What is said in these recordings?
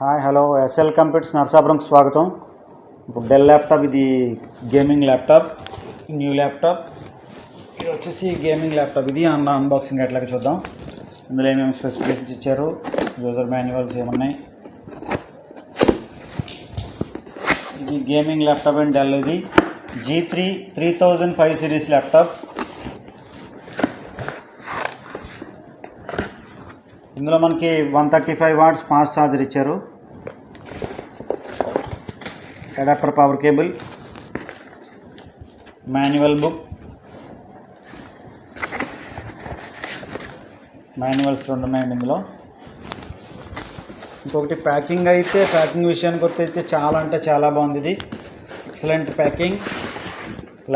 Hi hello SL computers నర్సాపురంకి స్వాగతం. ఇప్పుడు Dell laptop, ఇది గేమింగ్ ల్యాప్టాప్, న్యూ ల్యాప్టాప్. ఇది వచ్చేసి గేమింగ్ ల్యాప్టాప్. ఇది అన్బాక్సింగ్ ఎట్లాగా చూద్దాం. ఇందులో ఏమేమి స్పెసిఫికేషన్స్ ఇచ్చారు, యూజర్ మాన్యువల్స్ ఏమున్నాయి. ఇది గేమింగ్ ల్యాప్టాప్ అండ్ డెల్. ఇది G3 3005 సిరీస్ ల్యాప్టాప్. ఇందులో మనకి 135 వాట్స్ ఫాస్ట్ ఛార్జర్ ఇచ్చారు. Adapter power cable, manual book, manuals రెండు ఉన్నాయండి ఇందులో. ఇంకొకటి ప్యాకింగ్ విషయానికి వస్తే చాలా అంటే చాలా బాగుంది. ఇది ఎక్సలెంట్ ప్యాకింగ్.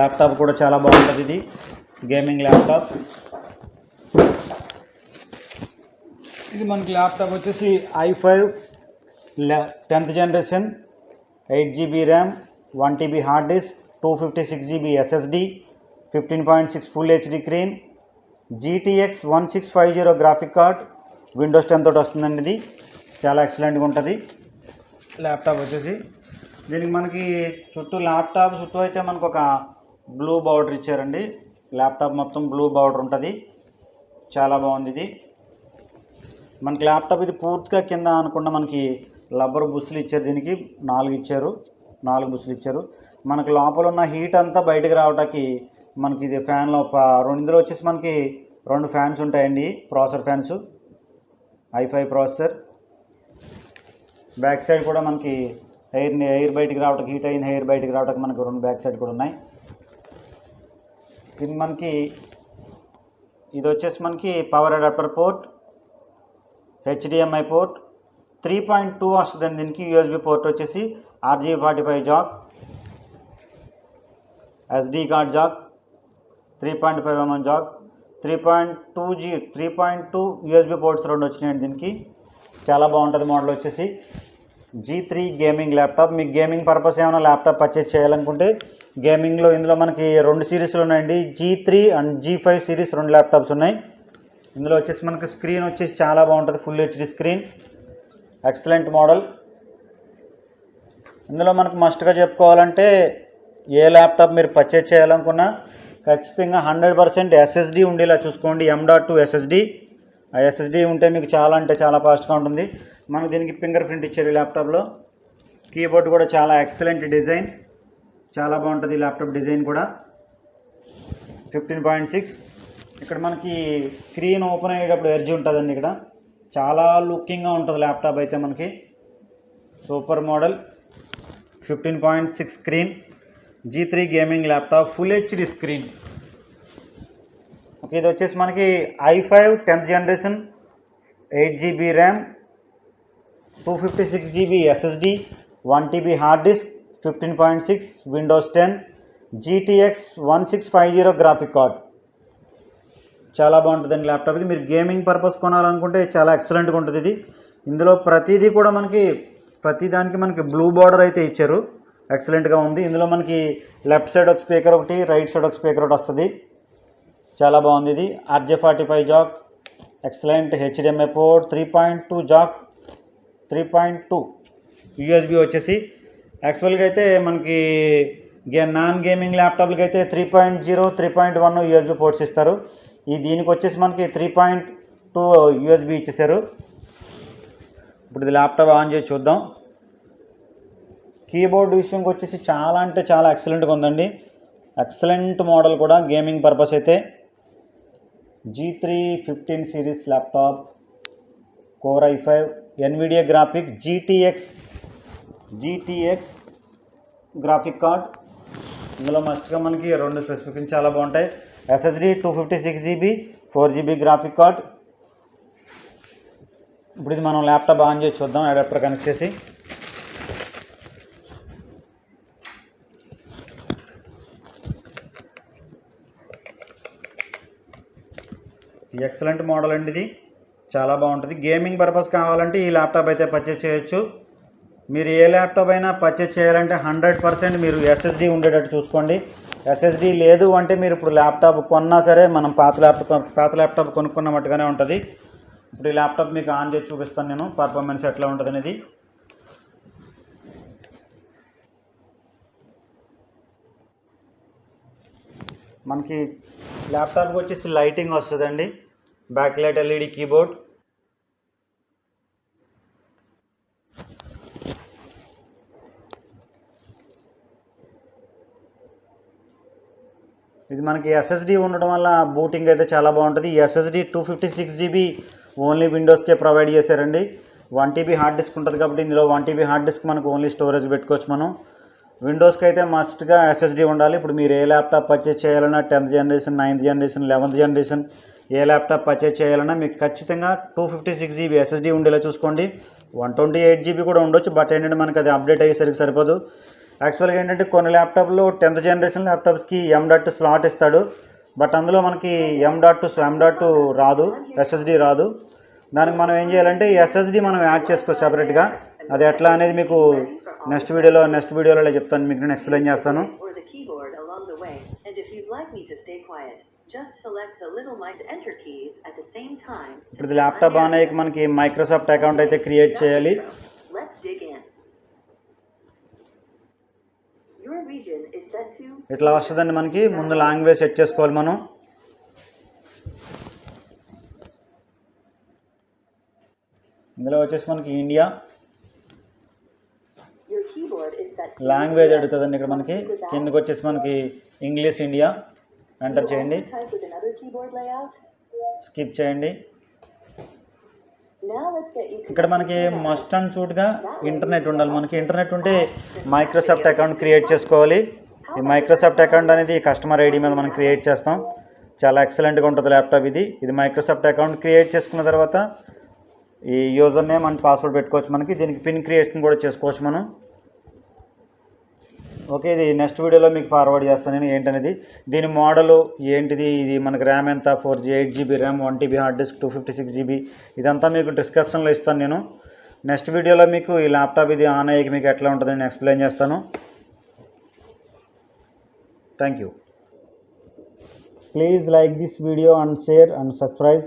ల్యాప్టాప్ కూడా చాలా బాగుంటుంది. ఇది గేమింగ్ ల్యాప్టాప్. ఇది మనకి ల్యాప్టాప్ వచ్చేసి i5 10th generation, 8GB RAM, 1TB hard disk, 256GB SSD, 15.6 full HD screen, GTX 1650 graphic card, Windows 10 తోటి వస్తుందండి. ఇది చాలా ఎక్సలెంట్గా ఉంటుంది ల్యాప్టాప్ వచ్చేసి. దీనికి మనకి ల్యాప్టాప్ చుట్టూ అయితే మనకు ఒక బ్లూ బార్డర్ ఇచ్చారండి. ల్యాప్టాప్ మొత్తం బ్లూ బార్డర్ ఉంటుంది. చాలా బాగుంది ఇది. మనకి ల్యాప్టాప్ ఇది పూర్తిగా కింద అనకుండా మనకి రబ్బర్ బుస్సులు ఇచ్చారు. దీనికి 4 బుస్సులు ఇచ్చారు. మనకి లోపల ఉన్న హీట్ అంతా బయటకు రావడానికి మనకి ఇది ఫ్యాన్లో ఇందులో వచ్చేసి మనకి 2 ఫ్యాన్స్ ఉంటాయండి, processor fans, i5 processor. Back side కూడా మనకి ఎయిర్ బయటికి రావడానికి, హీట్ అయిన ఎయిర్ బయటికి రావడానికి మనకి 2 బ్యాక్ సైడ్ కూడా ఉన్నాయి. ఇది మనకి ఇది వచ్చేసి మనకి power adapter port, HDMI port, 3.2 వస్తుందండి. దీనికి USB పోర్ట్ వచ్చేసి RJ45 Jack, SD card Jack, 3.5mm Jack, 3.2 USB ports 2 వచ్చినాయండి దీనికి. చాలా బాగుంటుంది మోడల్ వచ్చేసి. G3 gaming laptop. మీకు గేమింగ్ పర్పస్ ఏమైనా ల్యాప్టాప్ పర్చేజ్ చేయాలనుకుంటే గేమింగ్లో ఇందులో మనకి 2 సిరీస్లు ఉన్నాయండి. G3 and G5 series 2 laptops ఉన్నాయి. ఇందులో వచ్చేసి మనకి స్క్రీన్ వచ్చేసి చాలా బాగుంటుంది, full HD screen, excellent model. ఇందులో మనకు మస్ట్గా చెప్పుకోవాలంటే ఏ ల్యాప్టాప్ మీరు పర్చేజ్ చేయాలనుకున్నా ఖచ్చితంగా 100% SSD ఉండేలా చూసుకోండి. M.2 SSD. ఆ SSD ఉంటే మీకు చాలా అంటే చాలా ఫాస్ట్గా ఉంటుంది. మనకు దీనికి ఫింగర్ ప్రింట్ ఇచ్చారు ఈ ల్యాప్టాప్లో. కీబోర్డ్ కూడా చాలా ఎక్సలెంట్ డిజైన్, చాలా బాగుంటుంది ఈ ల్యాప్టాప్ డిజైన్ కూడా. 15.6. ఇక్కడ మనకి స్క్రీన్ ఓపెన్ అయ్యేటప్పుడు ఎడ్జ్ ఉంటుందండి. ఇక్కడ చాలా లుకింగ్గా ఉంటుంది ల్యాప్టాప్ అయితే మనకి. Super model, 15.6 screen, G3 gaming laptop, full HD screen. Okay, ఇది వచ్చేసి మనకి i5 10th generation, 8GB RAM, 256GB SSD, 1TB hard disk, 15.6 Windows 10, GTX 1650 graphic card. చాలా బాగుంటుందండి ల్యాప్టాప్. ఇది మీరు గేమింగ్ పర్పస్ కొనాలనుకుంటే చాలా ఎక్సలెంట్గా ఉంటుంది ఇది. ఇందులో ప్రతిదీ కూడా ప్రతిదానికి మనకి బ్లూ బార్డర్ అయితే ఇచ్చారు, ఎక్సలెంట్గా ఉంది. ఇందులో మనకి లెఫ్ట్ సైడ్ ఒక స్పీకర్ ఒకటి, రైట్ సైడ్ ఒక స్పీకర్ ఒకటి వస్తుంది. చాలా బాగుంది ఇది. RJ45 Jack, excellent. HDMI port, 3.2 Jack, 3.2 USB వచ్చేసి. యాక్చువల్గా అయితే మనకి నాన్ గేమింగ్ ల్యాప్టాప్లకి అయితే 3.0, 3.1 USB పోర్ట్స్ ఇస్తారు. దీనికి వచ్చేసి మనకి 3.2 USB ఇచ్చేసారు. ఇప్పుడు ఇది ల్యాప్టాప్ ఆన్ చేసి చూద్దాం. కీబోర్డ్ విషయంకి వచ్చేసి చాలా అంటే చాలా ఎక్సలెంట్గా ఉందండి. ఎక్సలెంట్ మోడల్ కూడా గేమింగ్ పర్పస్ అయితే. G3 15 series laptop, Core i5, NVIDIA graphic, GTX graphic card. ఇందులో మస్ట్గా మనకి 2 స్పెసిఫికేషన్ చాలా బాగుంటాయి. SSD 256GB, 4GB graphic card. ఇప్పుడు ఇది మనం ల్యాప్టాప్ ఆన్ చేసి చూద్దాం, అడాప్టర్ కనెక్ట్ చేసి. ఎక్సలెంట్ మోడల్ అండి ఇది, చాలా బాగుంటుంది. గేమింగ్ పర్పస్ కావాలంటే ఈ ల్యాప్టాప్ అయితే పర్చేజ్ చేయొచ్చు. మీరు ఏ ల్యాప్టాప్ అయినా పర్చేజ్ చేయాలంటే 100% మీరు SSD ఉండేటట్టు చూసుకోండి. SSD లేదు అంటే మీరు ఇప్పుడు ల్యాప్టాప్ కొన్నా సరే మనం పాత ల్యాప్టాప్ కొనుక్కున్నట్టుగానే ఉంటుంది. ఇప్పుడు ఈ ల్యాప్టాప్ మీకు ఆన్ చేసి చూపిస్తాను నేను, పర్ఫార్మెన్స్ ఎట్లా ఉంటుంది అనేది. మనకి ల్యాప్టాప్కి వచ్చేసి లైటింగ్ వస్తుందండి, బ్యాక్ లైట్ ఎల్ఈడి కీబోర్డ్. ఇది మనకి ఎస్ఎస్డి ఉండడం వల్ల బూటింగ్ అయితే చాలా బాగుంటుంది. ఈ ఎస్ఎస్డి 256 GB ఓన్లీ విండోస్కే ప్రొవైడ్ చేశారండి. 1 TB హార్డ్ డిస్క్ ఉంటుంది కాబట్టి ఇందులో 1 TB హార్డ్ డిస్క్ మనకు ఓన్లీ స్టోరేజ్ పెట్టుకోవచ్చు. మనం విండోస్కి అయితే మస్ట్గా ఎస్ఎస్డి ఉండాలి. ఇప్పుడు మీరు ఏ ల్యాప్టాప్ పర్చేజ్ చేయాలన్నా 10th generation, 9th generation, 11th generation ఏ ల్యాప్టాప్ పర్చేజ్ చేయాలన్నా మీకు ఖచ్చితంగా 256 GB ఎస్ఎస్డి ఉండేలా చూసుకోండి. 128 GB కూడా ఉండొచ్చు, బట్ ఏంటంటే మనకి అది అప్డేట్ అయ్యేసరికి సరిపోదు. యాక్చువల్గా ఏంటంటే కొన్ని ల్యాప్టాప్లో 10th జనరేషన్ ల్యాప్టాప్స్కి M.2 స్లాట్ ఇస్తాడు, బట్ అందులో మనకి M.2 రాదు, ఎస్ఎస్డి రాదు. దానికి మనం ఏం చేయాలంటే ఎస్ఎస్డి మనం యాడ్ చేసుకోవచ్చు సపరేట్గా. అది ఎట్లా అనేది మీకు నెక్స్ట్ వీడియోలో చెప్తాను, మీకు నేను ఎక్స్ప్లెయిన్ చేస్తాను. ఇప్పుడు ల్యాప్టాప్ ఆన్ అయ్యాక మనకి మైక్రోసాఫ్ట్ అకౌంట్ అయితే క్రియేట్ చేయాలి. ఇట్లా వస్తుందండి. మనకి ముందు లాంగ్వేజ్ సెట్ చేసుకోవాలి మనం. ఇందులో వచ్చేసి మనకి ఇండియా లాంగ్వేజ్ అడుగుతుందండి. ఇక్కడ మనకి కిందకి వచ్చేసి మనకి ఇంగ్లీష్ ఇండియా ఎంటర్ చేయండి, స్కిప్ చేయండి. ఇక్కడ మనకి మస్ట్ అండ్ షూట్గా ఇంటర్నెట్ ఉండాలి. మనకి ఇంటర్నెట్ ఉంటే మైక్రోసాఫ్ట్ అకౌంట్ క్రియేట్ చేసుకోవాలి. ఈ మైక్రోసాఫ్ట్ అకౌంట్ అనేది కస్టమర్ ఐడి మీద మనం క్రియేట్ చేస్తాం. చాలా ఎక్సలెంట్గా ఉంటుంది ల్యాప్టాప్ ఇది మైక్రోసాఫ్ట్ అకౌంట్ క్రియేట్ చేసుకున్న తర్వాత ఈ యూజర్ నేమ్ అండ్ పాస్వర్డ్ పెట్టుకోవచ్చు. మనకి దీనికి పిన్ క్రియేషన్ కూడా చేసుకోవచ్చు మనం. ఓకే, ఇది నెక్స్ట్ వీడియోలో మీకు ఫార్వర్డ్ చేస్తాను నేను ఏంటనేది. దీని మోడలు ఏంటిది, ఇది మనకి ర్యామ్ ఎంత, 4G 8GB RAM, 1 TB hard disk, 256 GB, ఇదంతా మీకు డిస్క్రిప్షన్లో ఇస్తాను నేను. నెక్స్ట్ వీడియోలో మీకు ఈ ల్యాప్టాప్ ఇది ఆన్ అయ్యాక మీకు ఎట్లా ఉంటుందని నేను ఎక్స్ప్లెయిన్ చేస్తాను. Thank you. Please like this video and share and subscribe.